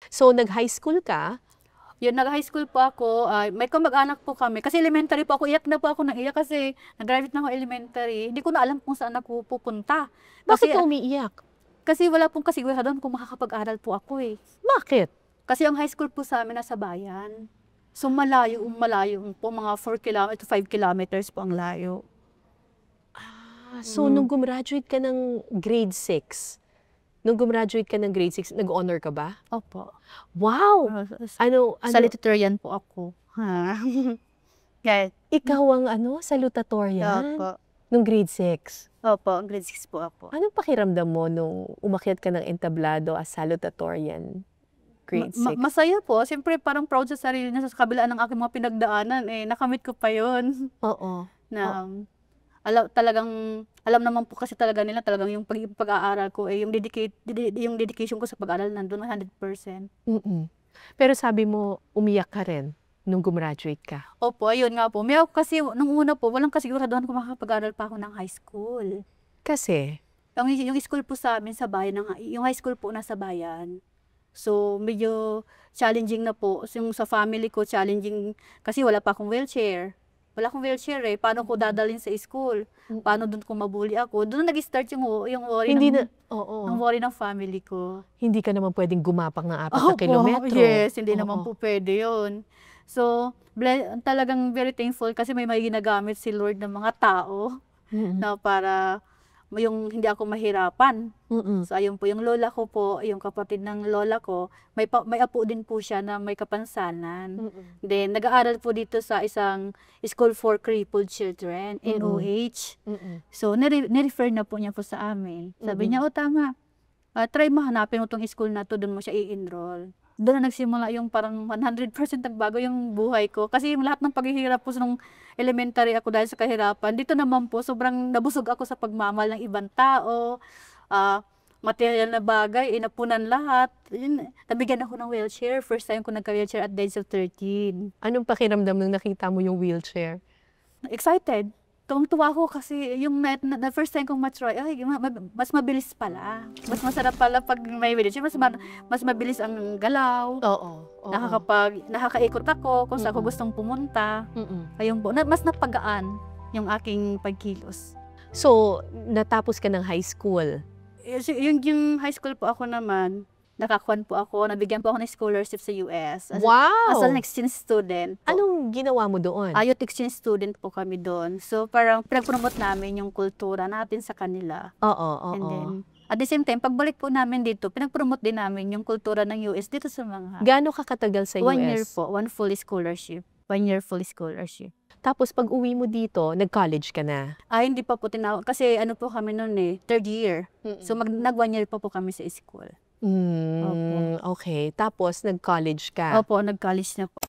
So, nag-high school ka? Yun, nag-high school po ako, may kamag-anak po kami. Kasi elementary po ako, iyak na po ako ng iyak kasi nag-graduate na ako elementary. Hindi ko na alam kung saan ako pupunta. Bakit Kasi, ka umiiyak? kasi wala pong kasiguraduhan kung makakapag-aral po ako eh. Bakit? Kasi ang high school po sa amin nasa bayan. So malayo po, mga 4 kilometers to 5 kilometers po ang layo. So, nung gumraduate ka ng grade 6, nag-honor ka ba? Opo. Wow! Ano? Salutatorian po ako. Ha? Kaya, Ikaw ang salutatorian? opo. Nung grade 6? Opo, grade 6 po ako. Anong pakiramdam mo nung umakyat ka ng entablado as salutatorian? Grade 6? Masaya po. Siyempre, parang proud sa sarili na sa kabilaan ng aking mga pinagdaanan. Nakamit ko pa yun. Oo. Alam naman po kasi talaga nila, talagang yung pag-aaral ko, yung dedication ko sa pag-aaral nandun 100%. Pero sabi mo, umiyak ka rin nung gumraduate ka. Opo, ayun nga po. Kasi nung una po, walang kasiguraduhan kung makakapag-aral pa ako ng high school. Kasi? Yung school po sa amin sa bayan, yung high school po nasa bayan. So, medyo challenging na po. Yung sa family ko, challenging kasi wala pa akong wheelchair. Wala akong wheelchair Paano ko dadalhin sa school? Paano doon kung mabuli ako? Doon nag-start yung worry ng worry ng family ko. Hindi ka naman pwedeng gumapak ng 4 na kilometro. Yes, hindi naman po pwede yun. So, talagang very thankful kasi may ginagamit si Lord ng mga tao na para yung hindi ako mahirapan. So, ayun po, yung lola ko po, yung kapatid ng lola ko, may apo din po siya na may kapansanan. Then, nag-aaral po dito sa isang school for crippled children, NOH. So, nirefer na po niya po sa amin. Sabi niya, tama, try mo hanapin mo tong school na to, doon mo siya i-enroll. Doon na nagsimula yung parang 100% nagbago yung buhay ko. Kasi yung lahat ng paghihirap po nung elementary ako dahil sa kahirapan, dito naman po, sobrang nabusog ako sa pagmamahal ng ibang tao, material na bagay, inapunan lahat. Nabigyan ako ng wheelchair. First time ko nagka-wheelchair at the age of 13. Anong pakiramdam nung nakita mo yung wheelchair? Excited. Tuwang-tuwa ako kasi yung na first time kong matry, mas mabilis pala. Mas masarap pala pag may wheelchair. Mas mabilis ang galaw. Oo. Nakakaikot ako kung saan ako gustong pumunta. Ayun po, mas napagaan yung aking pagkilos. So, natapos ka ng high school? Yung high school po ako naman, nakakuan po ako, nabigyan po ako ng scholarship sa US. Wow! As an exchange student po. Anong ginawa mo doon? Youth exchange student po kami doon. So, parang pinag-promote namin yung kultura natin sa kanila. Oo. And then, at the same time, pagbalik po namin dito, pinag-promote din namin yung kultura ng US dito sa mga... Gaano ka katagal sa US? 1 year po, 1 full scholarship. 1 year full scholarship. Tapos pag uwi mo dito, nag-college ka na? Hindi pa po tinawag. Kasi ano po kami noon 3rd year. So, nag 1 year pa po kami sa school. Okay. Tapos, nag-college ka? Opo, nag-college na po.